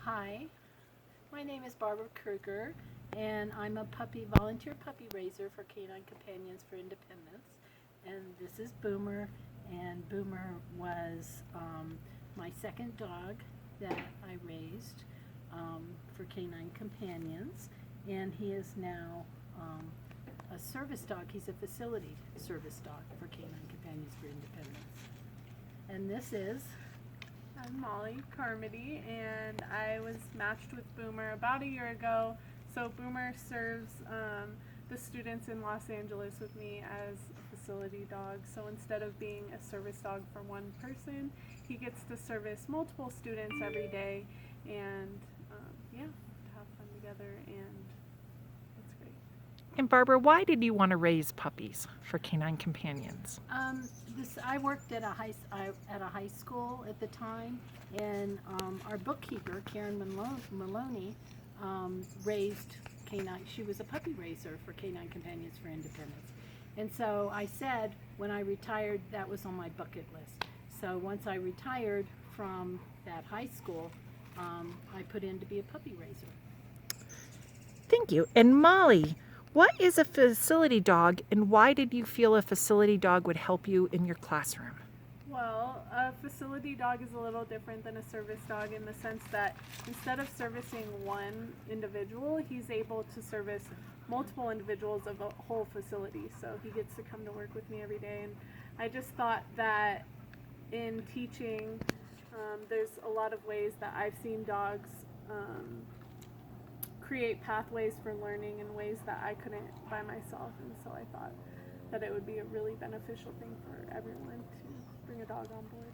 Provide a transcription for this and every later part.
Hi, my name is Barbara Kruger, and I'm a volunteer puppy raiser for Canine Companions for Independence. And this is Boomer, and Boomer was my second dog that I raised for Canine Companions, and he is now a service dog. He's a facility service dog for Canine Companions for Independence. And this is I'm Molly Carmody, and I was matched with Boomer about a year ago. So Boomer serves the students in Los Angeles with me as a facility dog. So instead of being a service dog for one person, he gets to service multiple students every day, and have fun together, and it's great. And Barbara, why did you want to raise puppies for Canine Companions? I worked at a high school at the time, and our bookkeeper Karen Maloney raised canine. She was a puppy raiser for Canine Companions for Independence, and so I said when I retired that was on my bucket list. So once I retired from that high school, I put in to be a puppy raiser. Thank you. And Molly, what is a facility dog, and why did you feel a facility dog would help you in your classroom? Well, a facility dog is a little different than a service dog in the sense that instead of servicing one individual, he's able to service multiple individuals of a whole facility. So he gets to come to work with me every day. And I just thought that in teaching, there's a lot of ways that I've seen dogs create pathways for learning in ways that I couldn't by myself. And so I thought that it would be a really beneficial thing for everyone to bring a dog on board.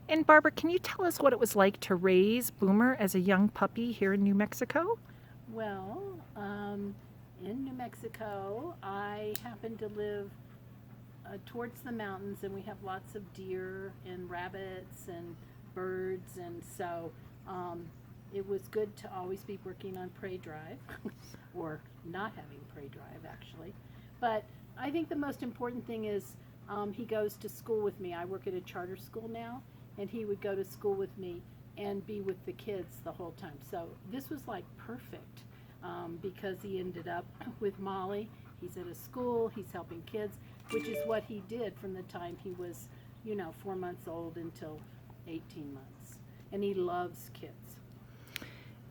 And Barbara, can you tell us what it was like to raise Boomer as a young puppy here in New Mexico? Well, in New Mexico, I happen to live towards the mountains, and we have lots of deer and rabbits and birds, and so it was good to always be working on prey drive, or not having prey drive actually. But I think the most important thing is he goes to school with me. I work at a charter school now, and he would go to school with me and be with the kids the whole time. So this was like perfect because he ended up with Molly. He's at a school, he's helping kids, which is what he did from the time he was, 4 months old until 18 months. And he loves kids.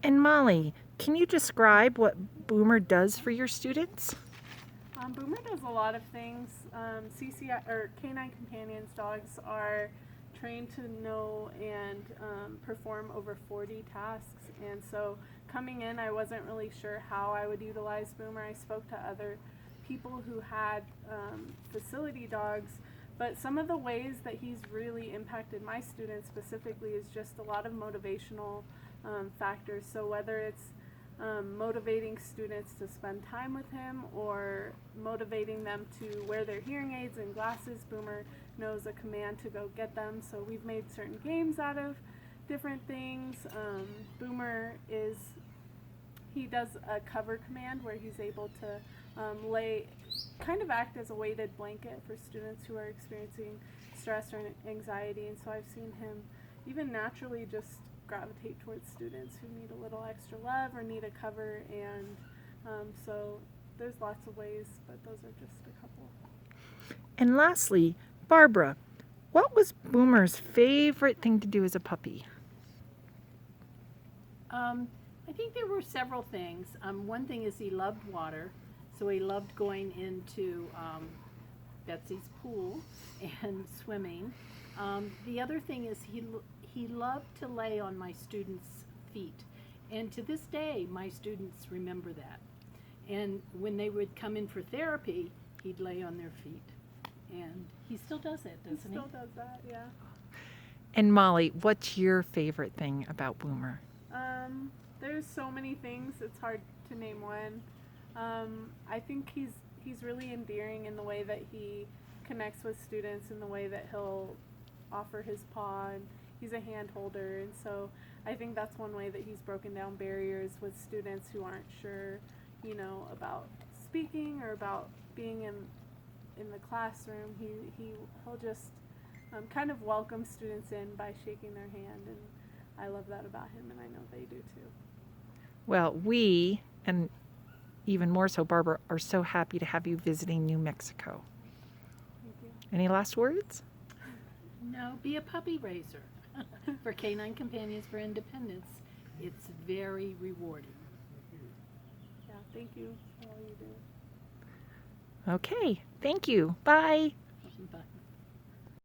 And Molly, can you describe what Boomer does for your students? Boomer does a lot of things. CCI or Canine Companions dogs are trained to know and perform over 40 tasks, and so coming in I wasn't really sure how I would utilize Boomer. I spoke to other people who had facility dogs, but some of the ways that he's really impacted my students specifically is just a lot of motivational factors. So whether it's motivating students to spend time with him or motivating them to wear their hearing aids and glasses, Boomer knows a command to go get them. So we've made certain games out of different things. Boomer he does a cover command where he's able to act as a weighted blanket for students who are experiencing stress or anxiety. And so I've seen him even naturally just gravitate towards students who need a little extra love or need a cover, and so there's lots of ways, but those are just a couple. And lastly, Barbara, what was Boomer's favorite thing to do as a puppy? I think there were several things. One thing is he loved water, so he loved going into Betsy's pool and swimming. The other thing is he loved to lay on my students' feet, and to this day my students remember that. And when they would come in for therapy, he'd lay on their feet, and he still does it, doesn't he? Still does that, yeah. And Molly, what's your favorite thing about Boomer? There's so many things, it's hard to name one. I think he's really endearing in the way that he connects with students, in the way that he'll offer his paw, and he's a hand holder, and so I think that's one way that he's broken down barriers with students who aren't sure, about speaking or about being in the classroom. He'll just kind of welcome students in by shaking their hand, and I love that about him, and I know they do too. Well, we, and even more so Barbara, are so happy to have you visiting New Mexico. Thank you. Any last words? No, be a puppy raiser for Canine Companions for Independence. It's very rewarding. Yeah, thank you for all you do. Okay, thank you. Bye. Bye.